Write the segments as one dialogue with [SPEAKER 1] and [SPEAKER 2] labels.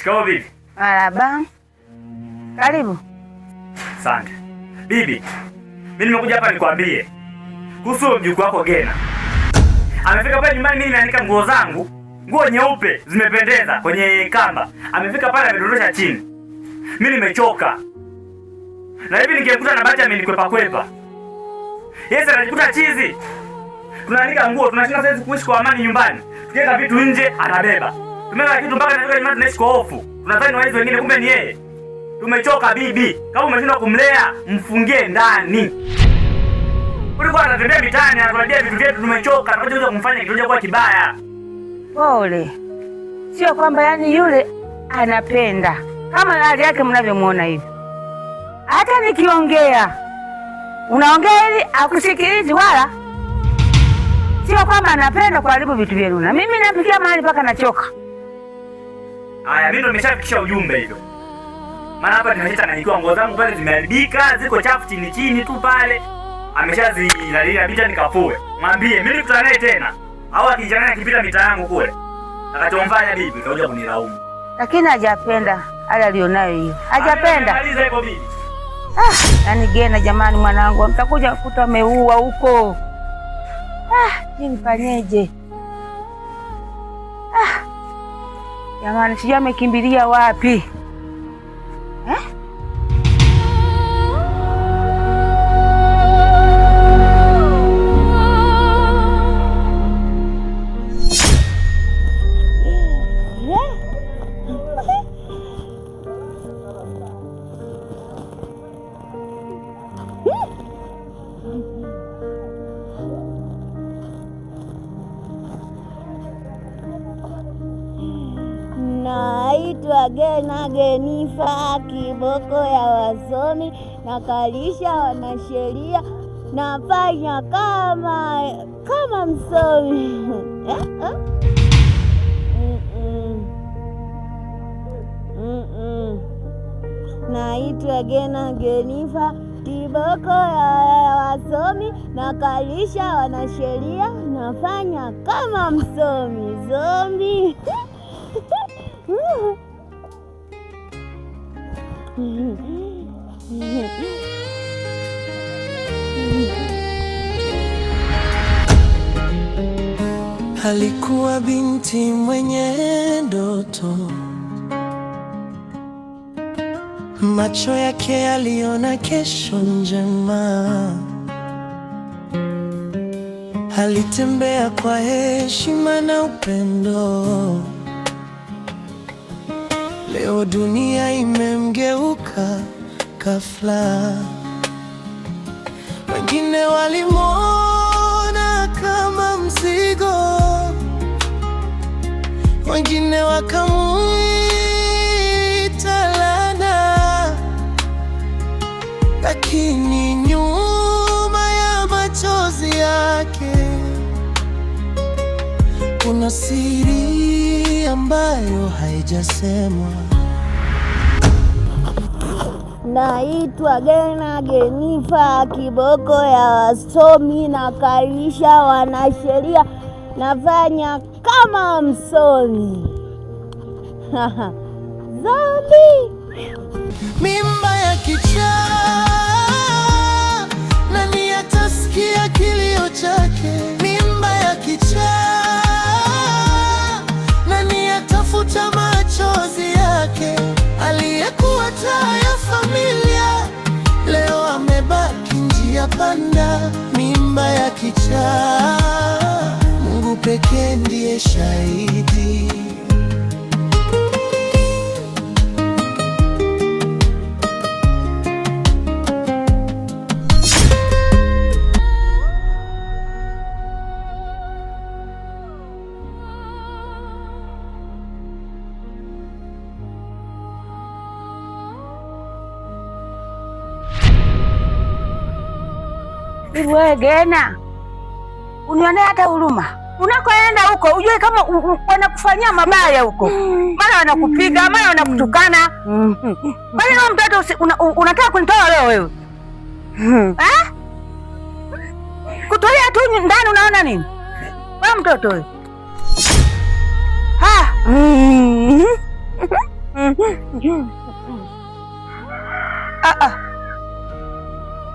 [SPEAKER 1] Shikamoo bibi.
[SPEAKER 2] Marhaba. Karibu.
[SPEAKER 1] Asante. Bibi, mimi nimekuja hapa nikwambie kuhusu mjukuu wako Gena. Amefika pale nyumbani, mimi nimeanika nguo zangu, nguo nyeupe zimependeza kwenye kamba. Amefika pale amedondosha chini. Mimi nimechoka. Na hivi nikikuta na bahati amenikwepa kwepa. Yeye anajikuta chizi. Tunaanika nguo, tunashinda sasa kuishi kwa amani nyumbani. Tukiweka vitu nje anabeba. Tumeweka kitu mpaka tunafika nyumbani tunaishi kwa hofu. Tunadhani waizi wengine kumbe ni yeye. Tumechoka bibi. Kama umeshindwa kumlea, mfungie ndani. Ulikuwa anatembea mitaani anatuambia vitu vyetu, tumechoka. Tunataka kumfanya kitu kwa kibaya.
[SPEAKER 2] Pole. Sio kwamba yani yule anapenda. Kama hali yake mnavyomuona hivi. Hata nikiongea unaongea ili akusikilizi wala. Sio kwamba anapenda kuharibu vitu vyenu. Na mimi nafikia mahali paka nachoka.
[SPEAKER 1] Haya, mimi ndo nimeshafikisha ujumbe hilo. Maana hapa nimeshachanganyikiwa, nguo zangu pale zimeharibika, ziko chafu chini chini tu pale. Ameshazilalia bita nikafue. Mwambie mimi nikutana naye tena. Au akijichanganya akipita mita yangu kule. Atakachomfanya bibi kaja kunilaumu.
[SPEAKER 2] Lakini hajapenda hali alionayo hiyo. Hajapenda.
[SPEAKER 1] Maliza hapo bibi.
[SPEAKER 2] Yaani Gena jamani mwanangu, mtakuja kukuta ameua huko. Nifanyeje? Jamani sijui amekimbilia wapi.
[SPEAKER 3] Naitwa Gena Genifa, kiboko ya wasomi, nakalisha wanasheria, nafanya kama msomi. Naitwa Gena Genifa, kiboko ya wasomi, nakalisha wanasheria, nafanya kama msomi. Zombi.
[SPEAKER 4] Alikuwa binti mwenye ndoto, macho yake yaliona kesho njema. Alitembea kwa heshima na upendo. Leo dunia imemgeuka ghafla. Wengine walimwona kama mzigo, wengine wakamuita laana, lakini nyuma ya machozi yake kuna siri ambayo haijasemwa.
[SPEAKER 3] Naitwa Gena Genifa, kiboko ya wasomi, nakalisha wanasheria, nafanya kama msomi. Zombi.
[SPEAKER 4] Mimba ya kichaa, nani atasikia kilio chake? Mimba ya kichaa, nani atafuta machozi yake? Aliyekuwa taa ya familia, leo amebaki njia panda. Mimba ya kichaa, Mungu pekee ndiye shahidi.
[SPEAKER 2] Wewe Gena, unionea hata huruma. Unakoenda huko ujue kama wanakufanyia mabaya huko. Mara wanakupiga, mara wanakutukana. Kwani wewe mtoto unataka kunitoa leo wewe? Kutolea tu ndani unaona nini? Wewe mtoto wewe.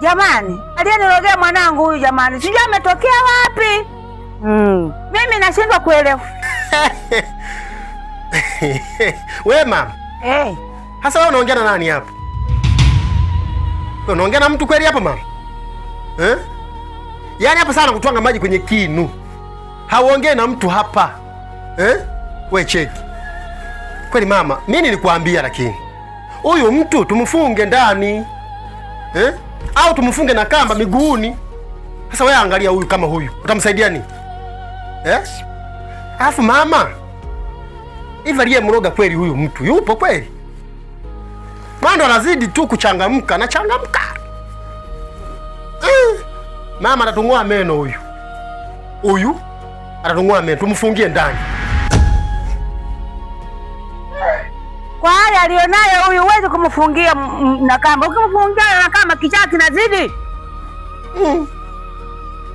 [SPEAKER 2] Jamani, aliyenirogea mwanangu huyu jamani, sijui ametokea wapi. Mimi nashindwa kuelewa.
[SPEAKER 5] Wewe mama. Hasa wewe unaongea na nani hapa? Wewe unaongea na mtu kweli hapa mama? Yaani hapa sana kutwanga maji kwenye kinu. Hauongee na mtu hapa. Wewe cheki. Kweli mama, mimi nilikuambia lakini huyu mtu tumfunge ndani. Au tumfunge na kamba miguuni. Sasa wewe angalia huyu kama huyu. Utamsaidia nini? Alafu mama, hivi aliyemroga kweli huyu mtu yupo kweli? Maana anazidi tu kuchangamka na changamka. Mama atatung'oa meno huyu. Huyu atatung'oa meno, tumfungie ndani.
[SPEAKER 2] Kwa hali alionayo huyu huwezi kumfungia na kamba. Ukimfungia na kamba kichaa kinazidi.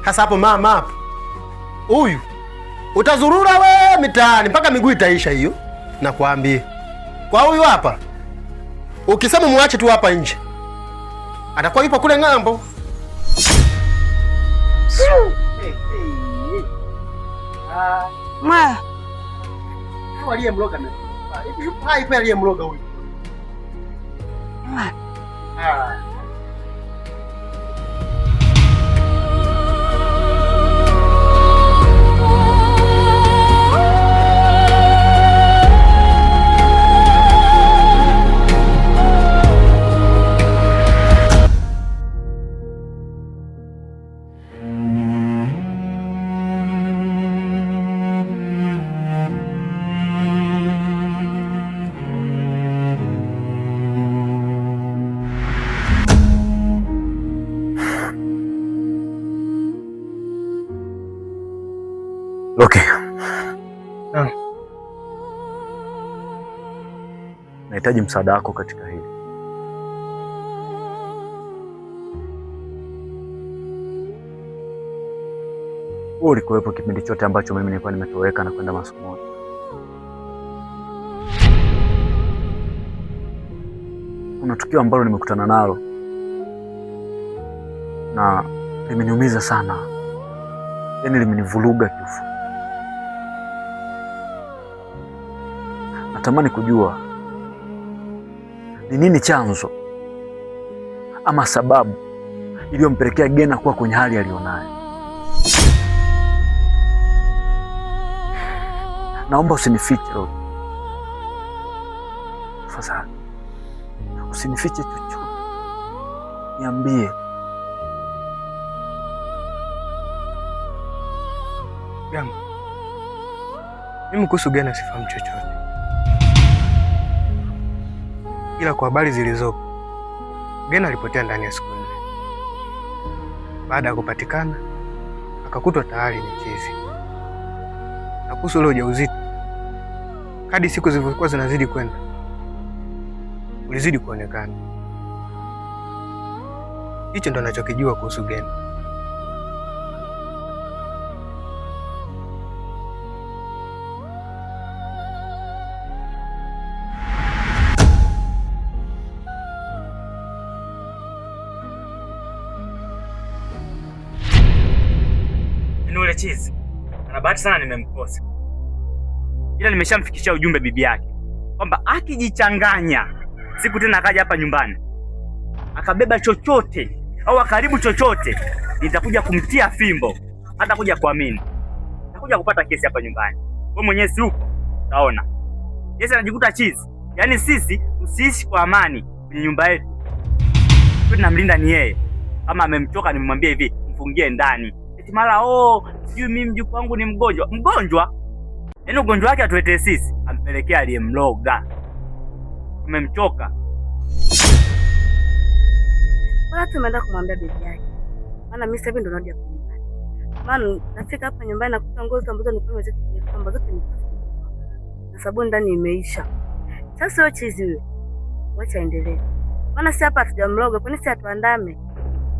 [SPEAKER 5] Sasa hapo mama hapo. Huyu utazurura we mitaani mpaka miguu itaisha hiyo. Nakwambia. Kwa huyu hapa, ukisema muache tu hapa nje, atakuwa yupo kule ng'ambo. Hawa aliyemloga na yupo hai pale aliyemloga huyu.
[SPEAKER 6] Okay. Nahitaji msaada wako katika hili. Wewe ulikuwepo kipindi chote ambacho mimi nilikuwa nimetoweka na kwenda masomoni. Kuna tukio ambalo nimekutana nalo na limeniumiza sana. Yaani limenivuruga kiufu. Natamani kujua ni nini chanzo ama sababu iliyompelekea Gena kuwa kwenye hali aliyonayo. Naomba usinifiche Robi. Tafadhali. Usinifiche chochote. Niambie.
[SPEAKER 7] Jambo. Mimi kuhusu Gena sifahamu chochote. Ila kwa habari zilizopo, Gena alipotea ndani ya siku 4. Baada ya kupatikana, akakutwa tayari ni chizi. Na kuhusu ule ujauzito, kadri siku zilivyokuwa zinazidi kwenda, ulizidi kuonekana. Hicho ndo ninachokijua kuhusu Gena.
[SPEAKER 1] Ule chizi ana bahati sana nimemkosa, ila nimeshamfikishia ujumbe bibi yake kwamba akijichanganya siku tena akaja hapa nyumbani akabeba chochote au akaribu chochote, nitakuja kumtia fimbo, hata kuja kuamini, nitakuja kupata kesi hapa nyumbani. Wewe mwenyewe si uko utaona. Yeye anajikuta chizi, yaani sisi usiishi kwa amani kwenye nyumba yetu, tunamlinda ni yeye. Kama amemchoka nimemwambia hivi, mfungie ndani. Mara sijui mimi mjukuu wangu ni mgonjwa. Yaani ugonjwa wake atuletee sisi, ampelekea aliyemloga. Umemchoka.
[SPEAKER 8] Wala tumeenda kumwambia bibi yake. Maana mimi sasa hivi ndo narudi hapa nyumbani. Maana nafika hapa nyumbani na kuta nguo ambazo nilikuwa nimezika kwamba zote ni na sabuni ndani imeisha. Sasa wewe chizi wewe. Wacha endelee. Maana si hapa hatujamloga, kwani si atuandame.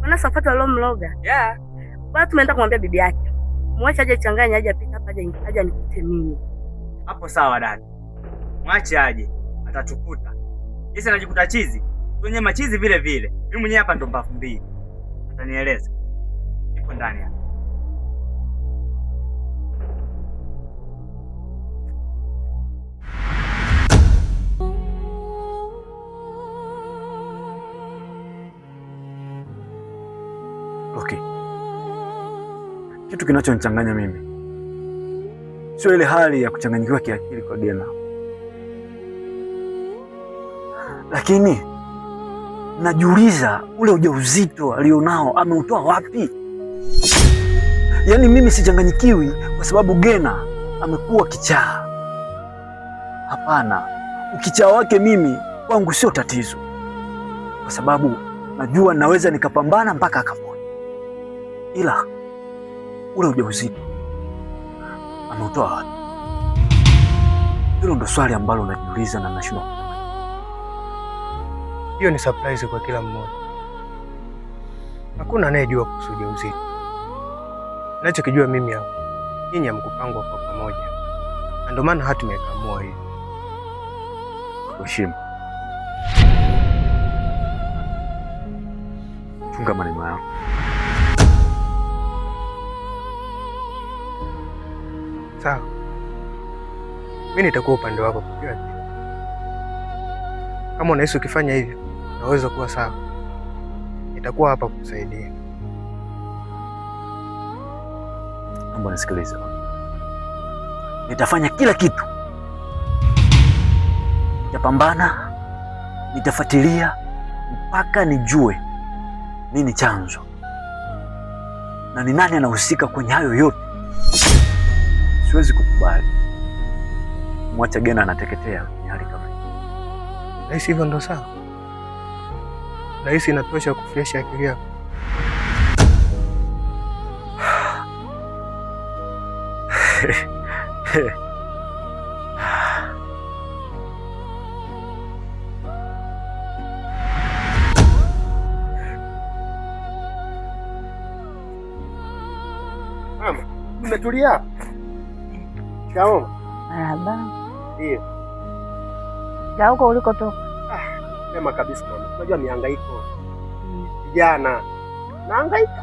[SPEAKER 8] Maana safuata leo mloga.
[SPEAKER 1] Yeah.
[SPEAKER 8] Bado tumeenda kumwambia bibi yake. Mwache aje changanya, aje apita hapa, aje nikute mimi.
[SPEAKER 1] Hapo sawa dada. Mwache aje, atatukuta. Yesi anajikuta chizi. Kwenye machizi vile vile. Mimi mwenyewe hapa ndo mbavu mbili. Atanieleza. Niko ndani hapa.
[SPEAKER 6] Okay. Kitu kinachonichanganya mimi sio ile hali ya kuchanganyikiwa kiakili kwa Gena, lakini najiuliza ule ujauzito alionao ameutoa wapi? Yaani mimi sichanganyikiwi kwa sababu Gena amekuwa kichaa. Hapana, ukichaa wake mimi kwangu sio tatizo, kwa sababu najua naweza nikapambana mpaka akapona. Ila ule ujauzito ameutoa wapi? Hilo ndo swali ambalo najiuliza na nashindwa kujibu.
[SPEAKER 7] Hiyo ni surprise kwa kila mmoja. Hakuna anayejua kuhusu ujauzito. Ninachokijua mimi hapo, nyinyi hamkupangwa kwa pamoja, na ndio maana hata tumekaamua hivi.
[SPEAKER 6] Heshima, chunga maneno yako.
[SPEAKER 7] Sawa, mimi nitakuwa upande wako kwa kila kitu. Kama unahisi ukifanya hivyo naweza kuwa sawa, nitakuwa hapa kukusaidia.
[SPEAKER 6] Naomba nisikilize. Nitafanya kila kitu, nitapambana, nitafuatilia mpaka nijue nini chanzo na ni nani anahusika kwenye hayo yote. Siwezi kukubali mwacha Gena anateketea kwenye hali kama hii.
[SPEAKER 7] Nahisi hivyo ndo sawa. Nahisi inatosha kufresha akili yako.
[SPEAKER 5] Mama, umetulia? Shikamoo.
[SPEAKER 2] Marahaba.
[SPEAKER 5] Ndio.
[SPEAKER 2] Na huko ulikotoka?
[SPEAKER 5] Sema kabisa mama. Unajua mihangaiko. Vijana. Nahangaika.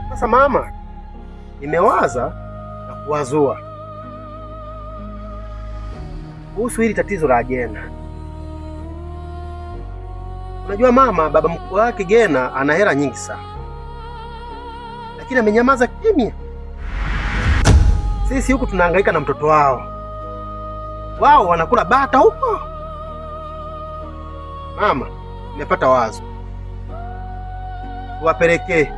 [SPEAKER 5] Sasa mama, nimewaza na kuwazua kuhusu hili tatizo la Gena. Unajua mama, baba mkubwa wake Gena ana hela nyingi sana, lakini amenyamaza kimya. Sisi huku tunahangaika na mtoto wao, wao wanakula bata huko. Mama, nimepata wazo, tuwapelekee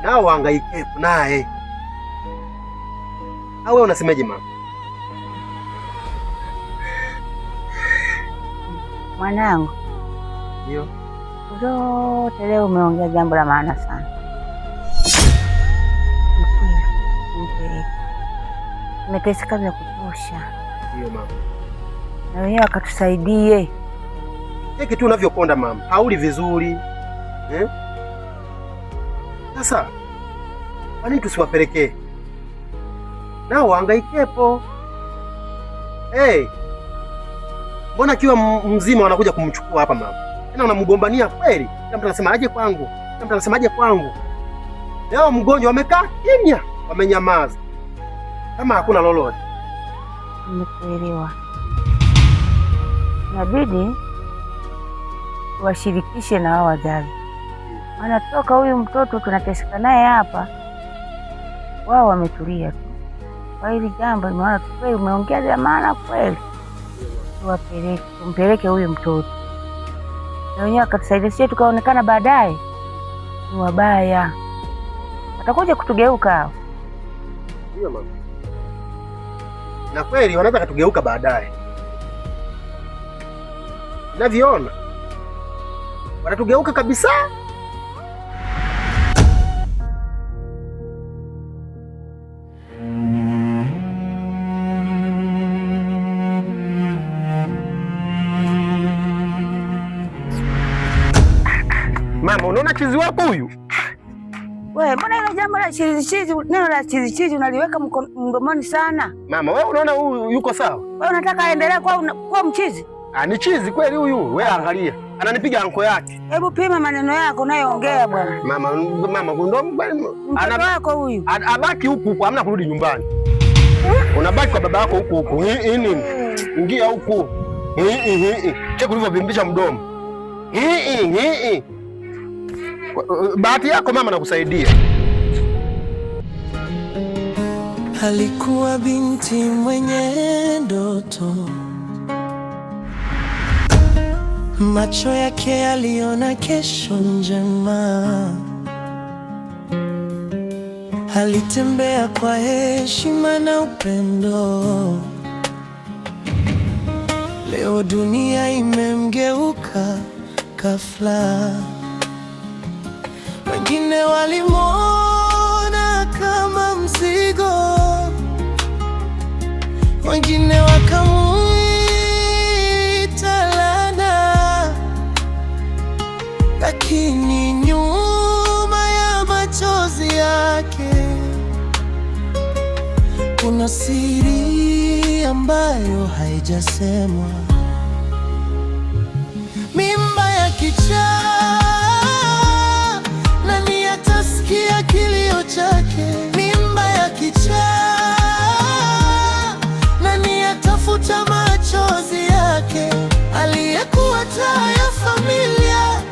[SPEAKER 5] nao wahangaike naye. Au wewe unasemeje mama?
[SPEAKER 2] Mwanangu,
[SPEAKER 5] Ndio.
[SPEAKER 2] zote leo umeongea jambo la maana sana. Umeteseka vya kutosha.
[SPEAKER 5] Ndio mama.
[SPEAKER 2] Na wenyewe wakatusaidie.
[SPEAKER 5] Cheki tu unavyokonda mama, hauli vizuri Sasa kwa nini tusiwapelekee nao wahangaikepo? Mbona akiwa mzima wanakuja kumchukua hapa mama? Tena unamgombania kweli? Kila mtu anasema aje kwangu, kila mtu anasema aje kwangu. Leo mgonjwa wamekaa kimya, wamenyamaza kama hakuna lolote.
[SPEAKER 2] Nimekuelewa. Inabidi washirikishe na wao wazazi, maana toka huyu mtoto tunateseka naye hapa, wao wametulia tu. Kwa hili jambo nimeona kweli umeongea la maana kweli. Tumpeleke huyu mtoto na wenyewe akatusaidia, sisi tukaonekana baadaye ni wabaya, watakuja kutugeuka hao.
[SPEAKER 5] Ndio mama, na kweli wanaweza katugeuka baadaye. Ninavyoona wanatugeuka kabisa. Mama, unaona chizi wako huyu?
[SPEAKER 2] Wewe mbona hilo jambo la chizi, neno la chizi unaliweka mdomoni sana?
[SPEAKER 5] Mama, wewe unaona huyu yuko sawa?
[SPEAKER 2] Wewe unataka aendelee kuwa mchizi?
[SPEAKER 5] Ni chizi kweli huyu. Wewe angalia. Ananipiga anko yake.
[SPEAKER 2] Hebu pima maneno yako unayoongea bwana.
[SPEAKER 5] Mama ndo
[SPEAKER 2] mtoto wako huyu.
[SPEAKER 5] Abaki huku, hamna kurudi nyumbani. Unabaki kwa baba yako huku. Nini? Ingia huku. Cheki ulivyovimbisha mdomo. Bahati yako mama nakusaidia.
[SPEAKER 4] Alikuwa binti mwenye ndoto, macho yake yaliona kesho njema. Alitembea kwa heshima na upendo. Leo dunia imemgeuka ghafla. Wengine walimwona kama mzigo, wengine wakamuita laana, lakini nyuma ya machozi yake kuna siri ambayo haijasemwa. Mimba ya kichaa, nani atasikia kilio chake? Mimba ya kichaa, nani atafuta machozi yake? Aliyekuwa taa ya familia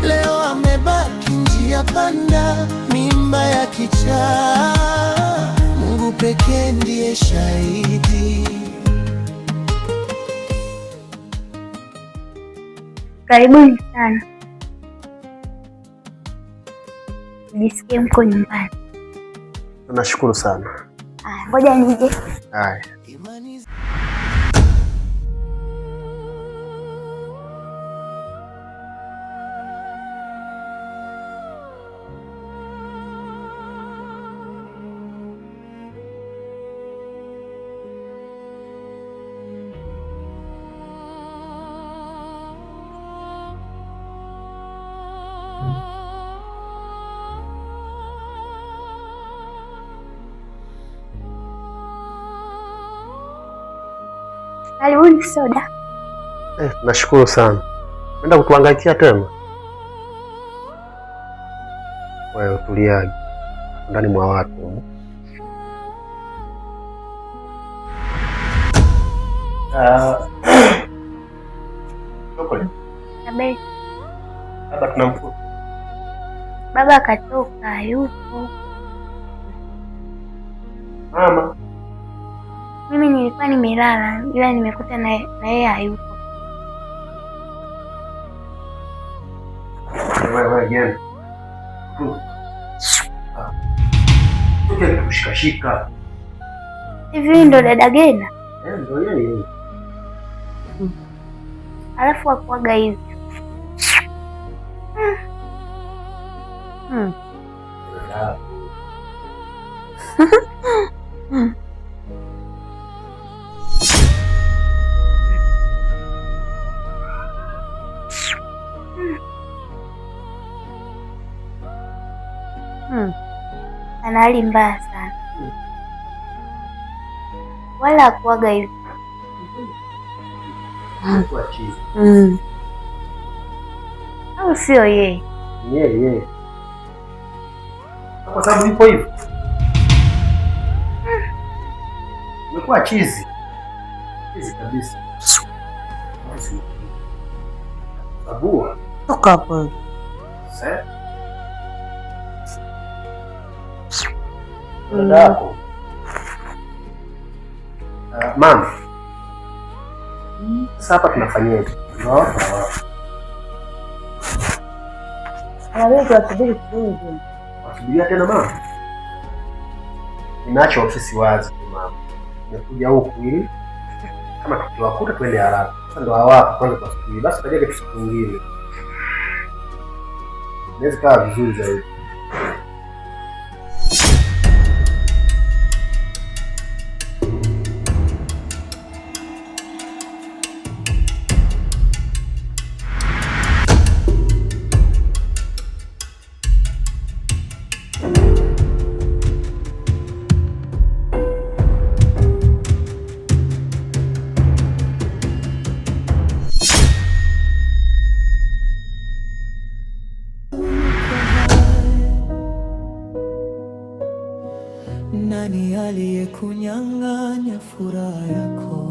[SPEAKER 4] leo amebaki njia panda. Mimba ya kichaa, Mungu pekee ndiye shahidi.
[SPEAKER 3] Karibuni sana, nijisikie mko nyumbani.
[SPEAKER 5] Tunashukuru sana.
[SPEAKER 3] Ngoja nije.
[SPEAKER 5] Haya.
[SPEAKER 3] Karibuni soda.
[SPEAKER 5] Nashukuru sana. Nenda kutuangaikia tena. Wewe tuliaje ndani mwa watu. Baba tunamkuta.
[SPEAKER 3] Baba katoka, yupo.
[SPEAKER 5] Mama.
[SPEAKER 3] Mimi nilikuwa nimelala ila nimekuta na yeye hayupo.
[SPEAKER 5] Wewe gani? Kushikashika.
[SPEAKER 3] Hivi ndo dada Gena?
[SPEAKER 5] Ndio yeye.
[SPEAKER 3] Alafu akuaga hivi. Ana hali mbaya sana. Wala hakuwaga hivi. Au sio yeye?
[SPEAKER 5] Yeye. Kwa sababu yuko hivi. Umekuwa chizi. Chizi kabisa. Abua.
[SPEAKER 2] Toka hapo.
[SPEAKER 5] Sasa. Ndako. Mama. Sasa hapa tunafanyaje?
[SPEAKER 2] Tunasubiri kidogo.
[SPEAKER 5] Wasubiria tena mama? Ninaacha ofisi wazi mama. Nimekuja huku ili kama tukiwakuta twende haraka. Sasa ndo hawapo kwanza tusubiri. Basi kaje kitu kingine. Inaweza kuwa vizuri zaidi.
[SPEAKER 4] yako?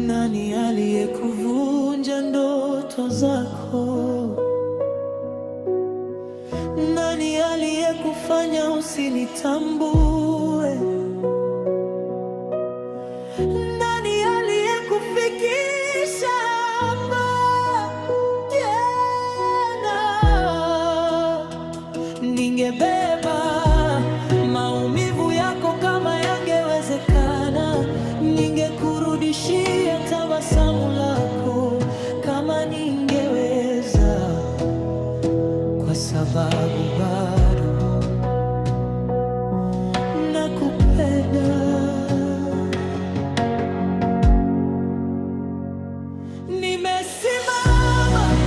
[SPEAKER 4] Nani aliyekuvunja ndoto zako? Nani aliyekufanya usinitambue?